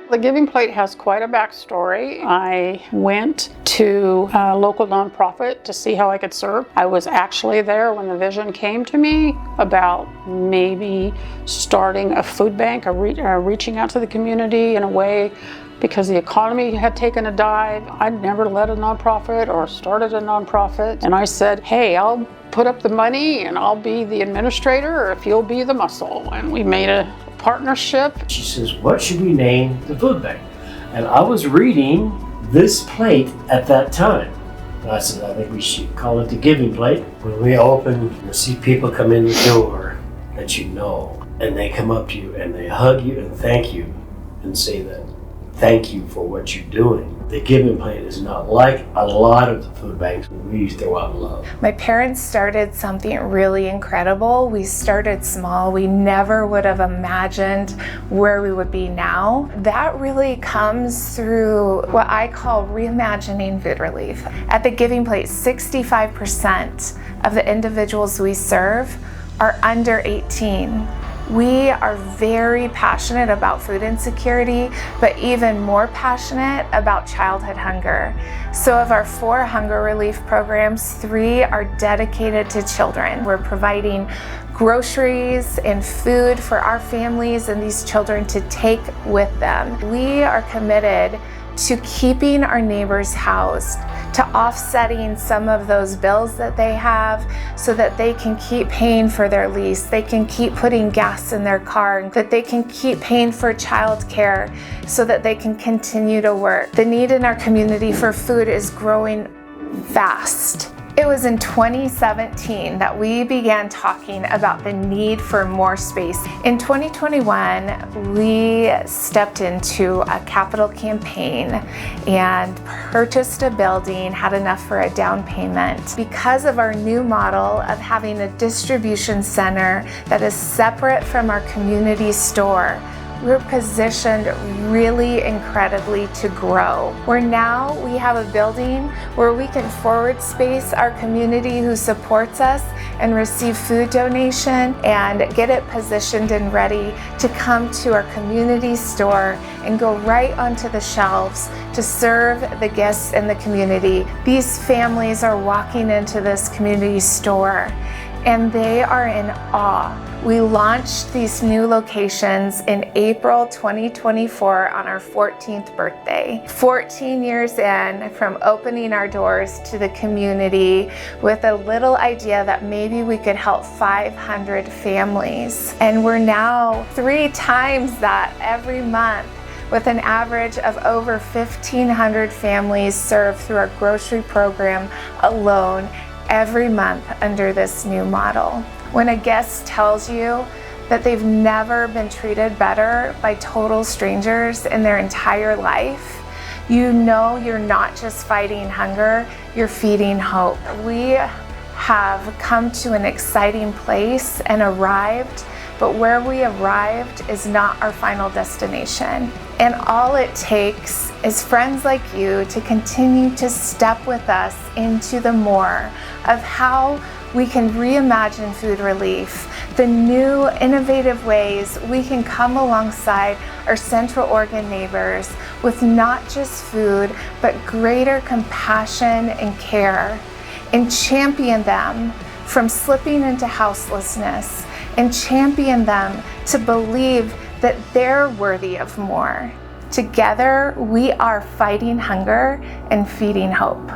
The Giving Plate has quite a backstory. I went to a local nonprofit to see how I could serve. I was actually there when the vision came to me about maybe starting a food bank, or reaching out to the community in a way, because the economy had taken a dive. I'd never led a nonprofit or started a nonprofit. And I said, hey, I'll put up the money and I'll be the administrator, or if you'll be the muscle. And we made a partnership. She says, what should we name the food bank? And I was reading this plate at that time. And I said, I think we should call it the Giving Plate. When we open, you see people come in the door that you know, and they come up to you and they hug you and thank you and say that, thank you for what you're doing. The Giving Plate is not like a lot of the food banks. We throw out love. My parents started something really incredible. We started small. We never would have imagined where we would be now. That really comes through what I call reimagining food relief. At the Giving Plate, 65% of the individuals we serve are under 18. We are very passionate about food insecurity, but even more passionate about childhood hunger. So of our 4 hunger relief programs, 3 are dedicated to children. We're providing groceries and food for our families and these children to take with them. We are committed to keeping our neighbors housed, to offsetting some of those bills that they have so that they can keep paying for their lease, they can keep putting gas in their car, that they can keep paying for childcare so that they can continue to work. The need in our community for food is growing fast. It was in 2017 that we began talking about the need for more space. In 2021, we stepped into a capital campaign and purchased a building, had enough for a down payment. Because of our new model of having a distribution center that is separate from our community store, we're positioned really incredibly to grow. We have a building where we can forward space our community who supports us and receive food donation and get it positioned and ready to come to our community store and go right onto the shelves to serve the guests in the community. These families are walking into this community store and they are in awe. We launched these new locations in April 2024 on our 14th birthday. 14 years in from opening our doors to the community with a little idea that maybe we could help 500 families. And we're now 3 times that every month, with an average of over 1,500 families served through our grocery program alone every month under this new model. When a guest tells you that they've never been treated better by total strangers in their entire life, you know you're not just fighting hunger, you're feeding hope. We have come to an exciting place and arrived, but where we arrived is not our final destination. And all it takes is friends like you to continue to step with us into the more of how we can reimagine food relief, the new innovative ways we can come alongside our Central Oregon neighbors with not just food, but greater compassion and care, and champion them from slipping into houselessness, and champion them to believe that they're worthy of more. Together, we are fighting hunger and feeding hope.